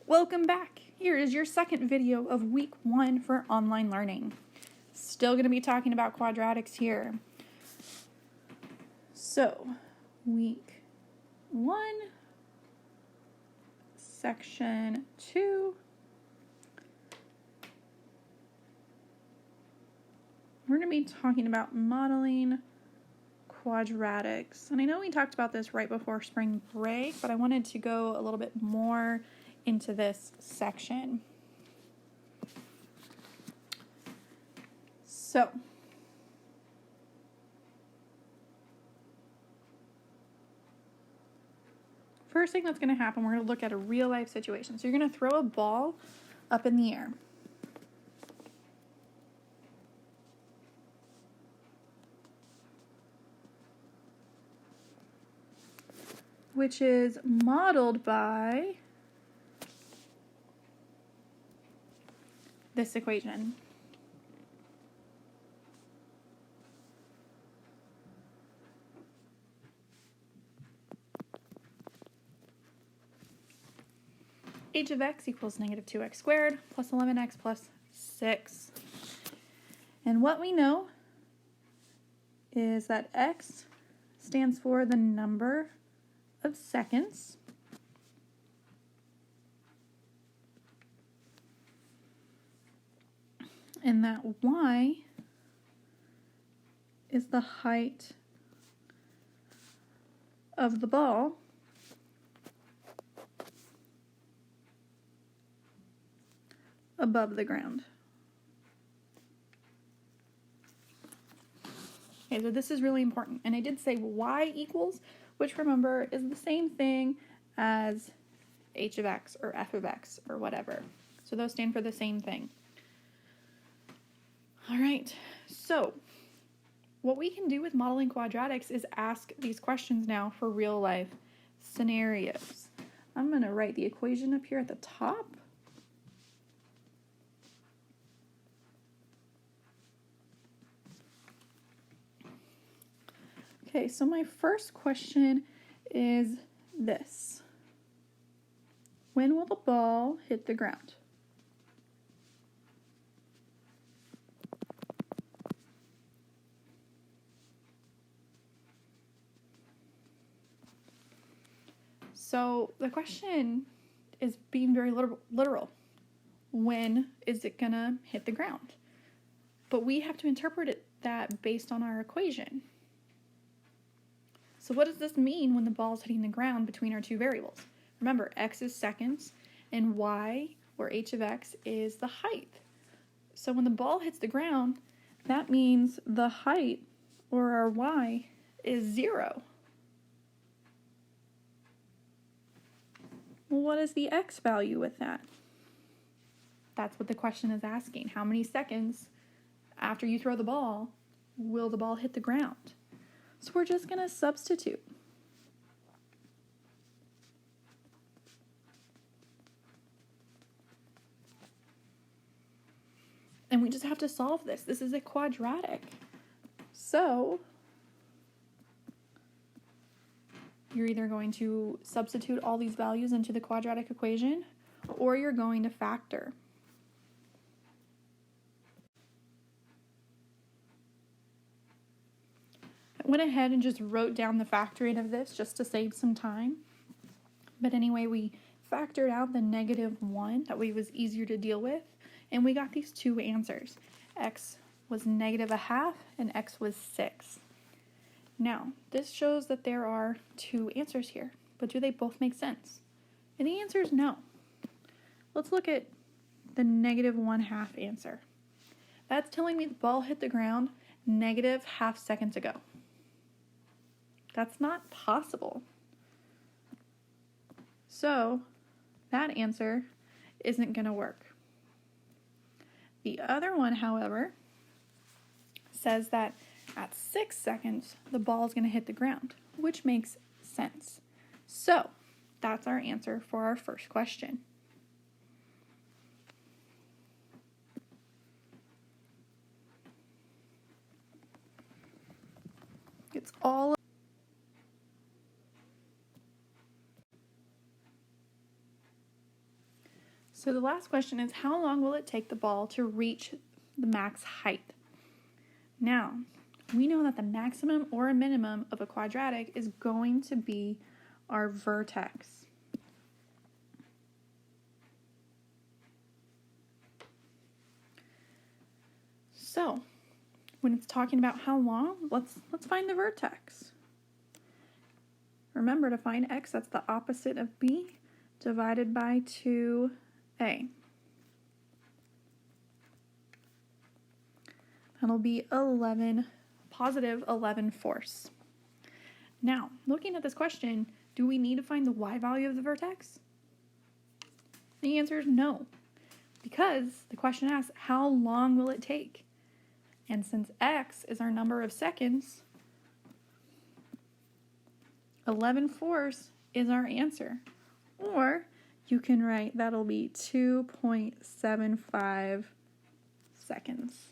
Welcome back. Here is your second video of week 1 for online learning. Still going to be talking about quadratics here. So, week 1, section 2. We're going to be talking about modeling quadratics. And I know we talked about this right before spring break, but I wanted to go a little bit more into this section. So, first thing that's going to happen, we're going to look at a real life situation. So you're going to throw a ball up in the air. Which is modeled by this equation. H of x equals negative 2x squared plus 11x plus 6. And what we know is that x stands for the number of seconds. And that y is the height of the ball above the ground. Okay, so this is really important. And I did say y equals, which remember is the same thing as h of x or f of x or whatever. So those stand for the same thing. All right, so what we can do with modeling quadratics is ask these questions now for real life scenarios. I'm going to write the equation up here at the top. Okay, so my first question is this. When will the ball hit the ground? So the question is being very literal. When is it going to hit the ground? But we have to interpret that based on our equation. So what does this mean when the ball is hitting the ground between our two variables? Remember, x is seconds, and y, or h of x, is the height. So when the ball hits the ground, that means the height, or our y, is 0. Well, what is the x value with that? That's what the question is asking. How many seconds after you throw the ball will the ball hit the ground? So we're just going to substitute. And we just have to solve this. This is a quadratic. So you're either going to substitute all these values into the quadratic equation, or you're going to factor. I went ahead and just wrote down the factoring of this just to save some time. But anyway, we factored out the -1. That way it was easier to deal with. And we got these two answers. X was -1/2 and x was 6. Now, this shows that there are two answers here. But do they both make sense? And the answer is no. Let's look at the -1/2 answer. That's telling me the ball hit the ground -0.5 seconds ago. That's not possible. So that answer isn't going to work. The other one, however, says that at 6 seconds, the ball is going to hit the ground, which makes sense. So that's our answer for our first question. It's all So the last question is, how long will it take the ball to reach the max height? Now, we know that the maximum or a minimum of a quadratic is going to be our vertex. So, when it's talking about how long, let's find the vertex. Remember, to find x, that's the opposite of b divided by 2a. That'll be 11, positive 11 fourths. Now, looking at this question, do we need to find the y value of the vertex? The answer is no, because the question asks, how long will it take? And since x is our number of seconds, 11 fourths is our answer. Or you can write that'll be 2.75 seconds.